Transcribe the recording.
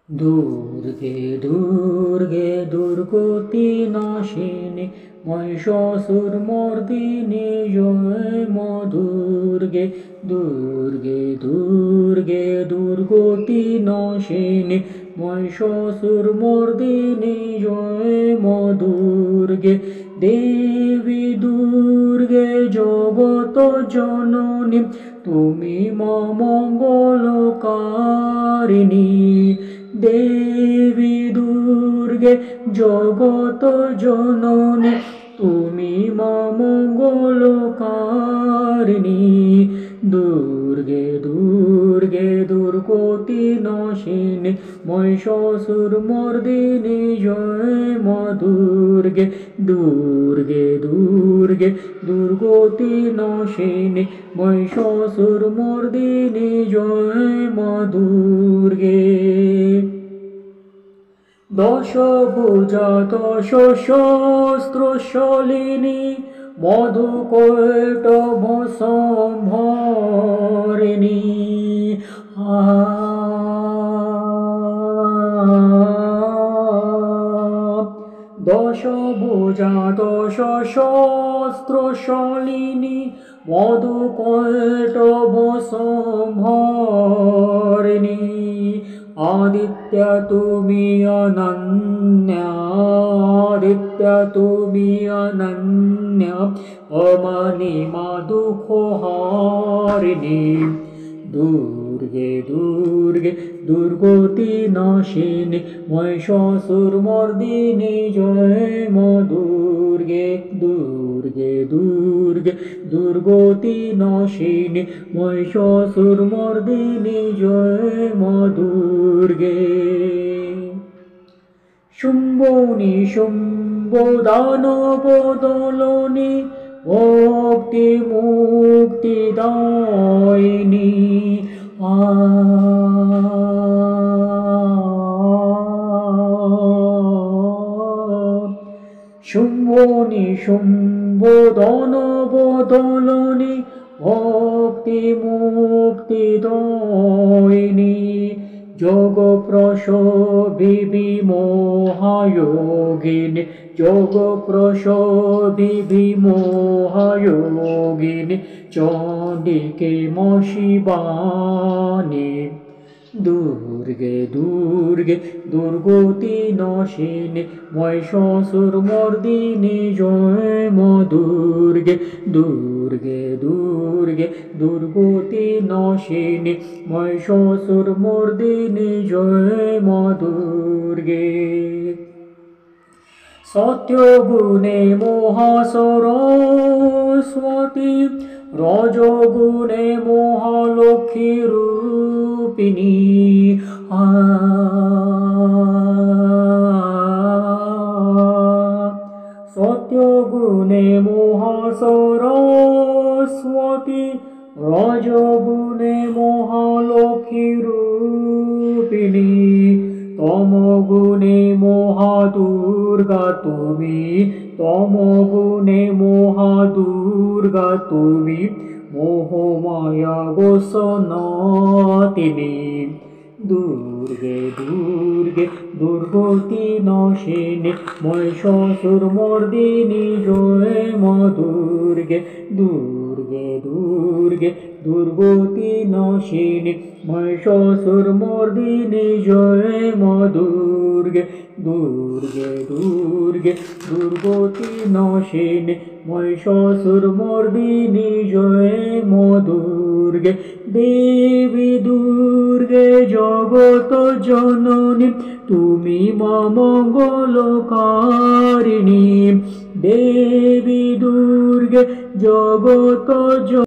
দুর্গে দুর্গে দুর্গতি নাশিনী মহিষাসুরমর্দিনী জয় মা দুর্গে দুর্গে দুর্গে দুর্গতি নাশিনী মহিষাসুরমর্দিনী জয় মা দুর্গে দেবী দুর্গে জগত জননী তুমি মা মঙ্গলকারিণী দেবী দুর্গে জগত জননী তুমি মা মঙ্গলকারিণী দুর্গে দুর্গে দুর্গতি নাশিনী মহিষাসুরমর্দিনী জয় মা দুর্গে দুর্গে দুর্গে দুর্গতি নাশিনী মহিষাসুরমর্দিনী জয় মা দুর্গে দশভুজা দশ সহস্রশালিনী মধুকৈটভ সম্ভারিণী দশভুজা দশ সহস্রশালিনী মধুকৈটভ সম্ভারিণী आदित्य तुमी अनन्या आदित्य तुमी अनन्या अमनिमा दुःखहारिणी दुर्गे दुर्गे दुर्गति नाशिनी महिषासुरमर्दिनी जय मा दुर्गे दुर्गे दुर्गे दुर्गति नाशिनी महिषासुरमर्दिनी जय मा दुर्गे शुम्भोनि शुम्भो दानवदलनी मुक्ति मुक्तिदायिनी शुम्भोनि शुम्भो दानवदलनी मुक्ति मुक्तिदायिनी जोगप्रसविनी मोहयोगिनी जोगप्रसविनी मोहयोगिनी चण्डिके मा शिवानी दुर्गे दुर्गे दुर्गति नाशिनी महिषासुरमर्दिनी जय मा दुर्गे दुर्गे दुर्गे दुर्गति नाशिनी महिषासुरमर्दिनी जय मा दुर्गे सत्यगुणे महासरस्वती रजोगुणे महालक्ष्मी रूपिणी सत्यगुणे महासरस्वती रजोगुणे महालक्ष्मी रूपिणी तमोगुणे महादुर्गा तुमी तमोगुणे महादुर्गा तुमी मोहमाया गोसनातिनी दुर्गे दुर्गे दुर्गति नाशिनी महिषासुरमर्दिनी जय मा दुर्गे दुर्गे दुर्गे दुर्गति नाशिनी महिषासुरमर्दिनी जय मा दुर्गे दुर्गे दुर्गे दुर्गति नाशिनी महिषासुरमर्दिनी जय मा दुर्गे देवी दुर्गे जगत जननी तुमी मा मंगलकारिणी देवी दुर्गे जगत